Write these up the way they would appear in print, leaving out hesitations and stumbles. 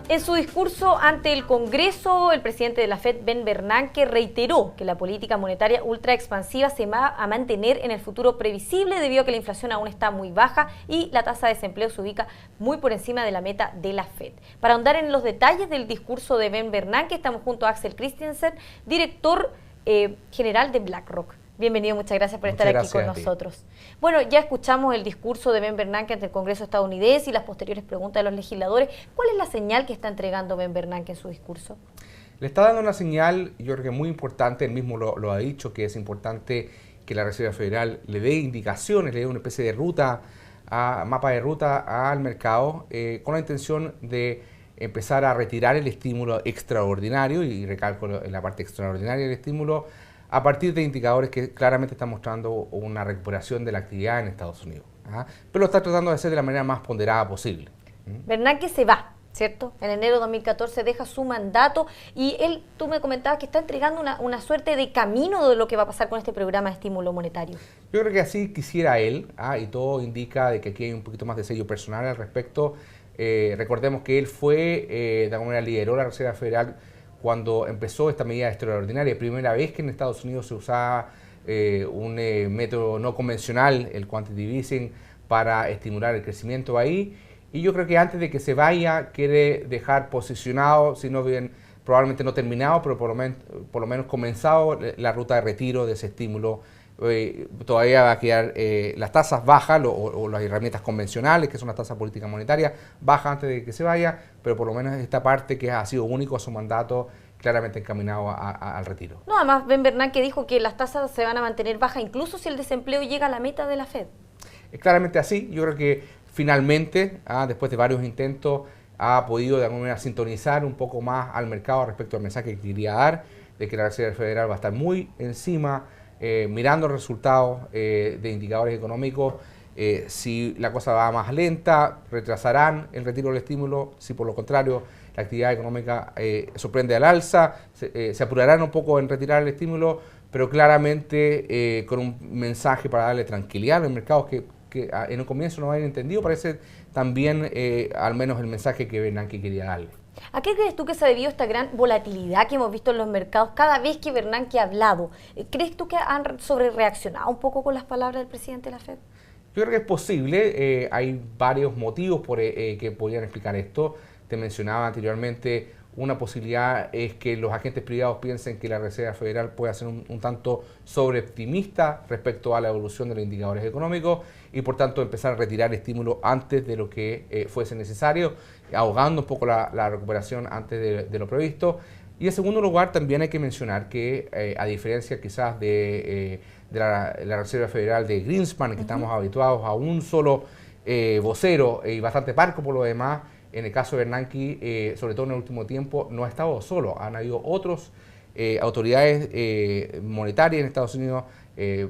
En su discurso ante el Congreso, el presidente de la FED, Ben Bernanke, reiteró que la política monetaria ultra expansiva se va a mantener en el futuro previsible debido a que la inflación aún está muy baja y la tasa de desempleo se ubica muy por encima de la meta de la FED. Para ahondar en los detalles del discurso de Ben Bernanke, estamos junto a Axel Christensen, director general de BlackRock. Bienvenido, muchas gracias por estar aquí con nosotros. Bueno, ya escuchamos el discurso de Ben Bernanke ante el Congreso estadounidense y las posteriores preguntas de los legisladores. ¿Cuál es la señal que está entregando Ben Bernanke en su discurso? Le está dando una señal, yo creo que muy importante, él mismo lo ha dicho, que es importante que la Reserva Federal le dé indicaciones, le dé una especie de ruta, mapa de ruta al mercado, con la intención de empezar a retirar el estímulo extraordinario, y recalco en la parte extraordinaria del estímulo, a partir de indicadores que claramente están mostrando una recuperación de la actividad en Estados Unidos. Pero lo está tratando de hacer de la manera más ponderada posible. Bernanke se va, ¿cierto? En enero de 2014 deja su mandato y tú me comentabas que está entregando una suerte de camino de lo que va a pasar con este programa de estímulo monetario. Yo creo que así quisiera él, y todo indica de que aquí hay un poquito más de sello personal al respecto. Recordemos que él fue, de alguna manera lideró la Reserva Federal cuando empezó esta medida extraordinaria, primera vez que en Estados Unidos se usaba un método no convencional, el quantitative easing, para estimular el crecimiento ahí. Y yo creo que antes de que se vaya, quiere dejar posicionado, si no bien probablemente no terminado, pero por lo menos comenzado la ruta de retiro de ese estímulo. Todavía va a quedar las tasas bajas o las herramientas convencionales, que son las tasas política monetaria, bajas antes de que se vaya, pero por lo menos esta parte que ha sido único a su mandato, claramente encaminado al retiro. No, además Ben Bernanke dijo que las tasas se van a mantener bajas incluso si el desempleo llega a la meta de la FED. Es claramente así. Yo creo que finalmente, después de varios intentos, ha podido de alguna manera sintonizar un poco más al mercado respecto al mensaje que quería dar, de que la Reserva Federal va a estar muy encima, mirando resultados de indicadores económicos. Si la cosa va más lenta, retrasarán el retiro del estímulo. Si por lo contrario la actividad económica sorprende al alza, se apurarán un poco en retirar el estímulo, pero claramente con un mensaje para darle tranquilidad a los mercados que en un comienzo no habían entendido. Parece también al menos el mensaje que Bernanke quería darle. ¿A qué crees tú que se ha debido esta gran volatilidad que hemos visto en los mercados cada vez que Bernanke ha hablado? ¿Crees tú que han sobrereaccionado un poco con las palabras del presidente de la FED? Yo creo que es posible. Hay varios motivos que podrían explicar esto. Te mencionaba anteriormente, una posibilidad es que los agentes privados piensen que la Reserva Federal puede ser un tanto sobreoptimista respecto a la evolución de los indicadores económicos y por tanto empezar a retirar estímulos antes de lo que fuese necesario, ahogando un poco la recuperación antes de lo previsto. Y en segundo lugar, también hay que mencionar que a diferencia quizás de la Reserva Federal de Greenspan, que estamos habituados a un solo vocero y bastante parco por lo demás, en el caso de Bernanke, sobre todo en el último tiempo, no ha estado solo. Han habido otras autoridades monetarias en Estados Unidos,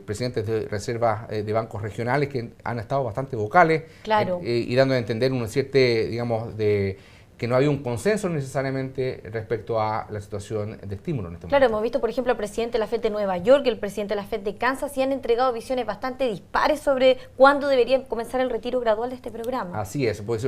presidentes de reservas de bancos regionales que han estado bastante vocales, claro, y dando a entender una cierta, digamos, que no había un consenso necesariamente respecto a la situación de estímulo en este momento. Claro, hemos visto, por ejemplo, al presidente de la FED de Nueva York y el presidente de la FED de Kansas y han entregado visiones bastante dispares sobre cuándo debería comenzar el retiro gradual de este programa. Así es, pues,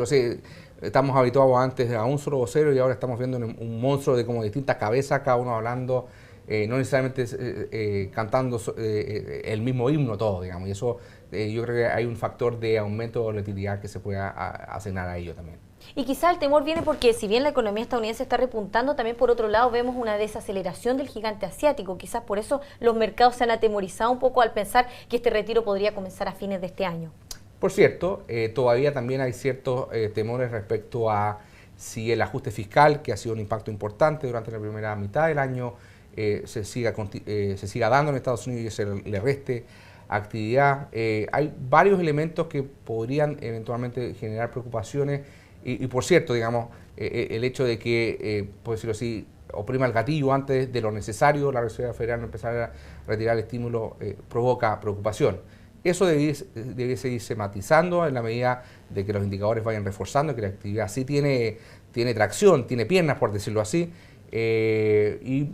estamos habituados antes a un solo vocero y ahora estamos viendo un monstruo de como distintas cabezas, cada uno hablando, no necesariamente cantando el mismo himno todo, digamos, y eso yo creo que hay un factor de aumento de volatilidad que se pueda asignar a ello también. Y quizá el temor viene porque si bien la economía estadounidense está repuntando, también por otro lado vemos una desaceleración del gigante asiático. Quizás por eso los mercados se han atemorizado un poco al pensar que este retiro podría comenzar a fines de este año. Por cierto, todavía también hay ciertos temores respecto a si el ajuste fiscal, que ha sido un impacto importante durante la primera mitad del año, se siga dando en Estados Unidos y se le reste actividad. Hay varios elementos que podrían eventualmente generar preocupaciones. Y por cierto, digamos, el hecho de que, por decirlo así, oprima el gatillo antes de lo necesario, la Reserva Federal no empezar a retirar el estímulo, provoca preocupación. Eso debiese irse matizando en la medida de que los indicadores vayan reforzando, que la actividad sí tiene tracción, tiene piernas, por decirlo así, y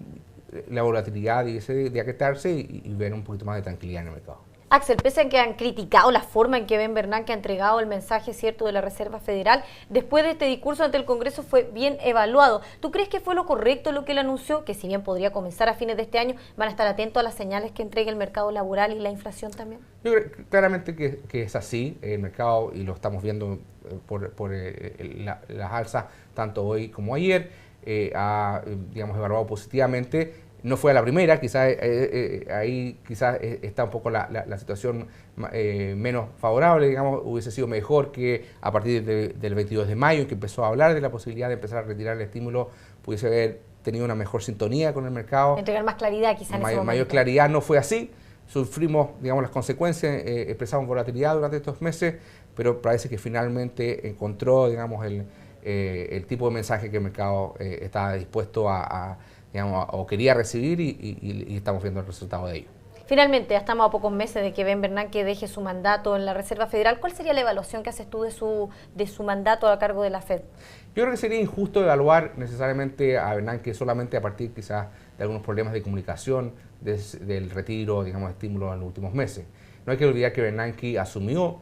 la volatilidad debiese de aquietarse y ver un poquito más de tranquilidad en el mercado. Axel, pese a que han criticado la forma en que Ben Bernanke ha entregado el mensaje cierto de la Reserva Federal, después de este discurso ante el Congreso fue bien evaluado. ¿Tú crees que fue lo correcto lo que él anunció? Que si bien podría comenzar a fines de este año, van a estar atentos a las señales que entregue el mercado laboral y la inflación también. Yo creo claramente que es así, el mercado, y lo estamos viendo por las alzas, tanto hoy como ayer, ha, digamos, evaluado positivamente. No fue a la primera, quizás ahí quizás está un poco la situación menos favorable, digamos, hubiese sido mejor que a partir del 22 de mayo, en que empezó a hablar de la posibilidad de empezar a retirar el estímulo, pudiese haber tenido una mejor sintonía con el mercado. Entregar más claridad quizás en ese momento. Mayor claridad, no fue así, sufrimos, digamos, las consecuencias, expresamos volatilidad durante estos meses, pero parece que finalmente encontró, digamos, el tipo de mensaje que el mercado estaba dispuesto digamos, o quería recibir y estamos viendo el resultado de ello. Finalmente, ya estamos a pocos meses de que Ben Bernanke deje su mandato en la Reserva Federal. ¿Cuál sería la evaluación que haces tú de su mandato a cargo de la Fed? Yo creo que sería injusto evaluar necesariamente a Bernanke solamente a partir quizás de algunos problemas de comunicación, del retiro, digamos, de estímulos en los últimos meses. No hay que olvidar que Bernanke asumió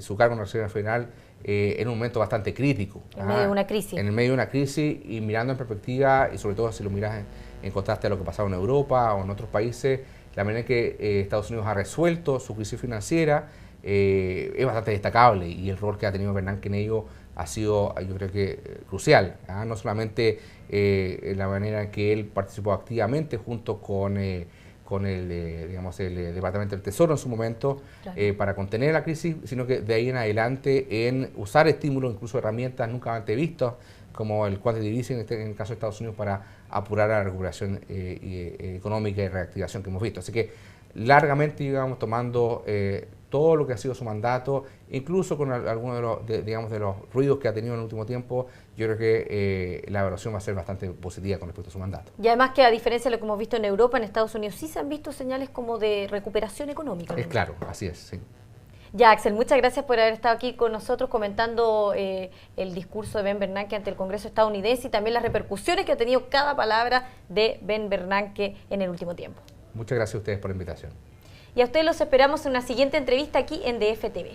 su cargo en la Reserva Federal en un momento bastante crítico. En medio de una crisis. En el medio de una crisis, y mirando en perspectiva, y sobre todo si lo miras en contraste a lo que pasaba en Europa o en otros países, la manera en que Estados Unidos ha resuelto su crisis financiera es bastante destacable, y el rol que ha tenido Bernanke en ello ha sido, yo creo que, crucial. No solamente la manera en que él participó activamente junto con digamos, el Departamento del Tesoro en su momento, claro, para contener la crisis, sino que de ahí en adelante en usar estímulos, incluso herramientas nunca antes vistas, como el quantitative easing en el caso de Estados Unidos, para apurar a la recuperación económica y reactivación que hemos visto. Así que largamente íbamos tomando todo lo que ha sido su mandato, incluso con algunos digamos, de los ruidos que ha tenido en el último tiempo. Yo creo que la evaluación va a ser bastante positiva con respecto a su mandato. Y además que, a diferencia de lo que hemos visto en Europa, en Estados Unidos sí se han visto señales como de recuperación económica, ¿no? Es claro, así es, sí. Ya, Axel, muchas gracias por haber estado aquí con nosotros comentando el discurso de Ben Bernanke ante el Congreso estadounidense y también las repercusiones que ha tenido cada palabra de Ben Bernanke en el último tiempo. Muchas gracias a ustedes por la invitación. Y a ustedes los esperamos en una siguiente entrevista aquí en DF TV.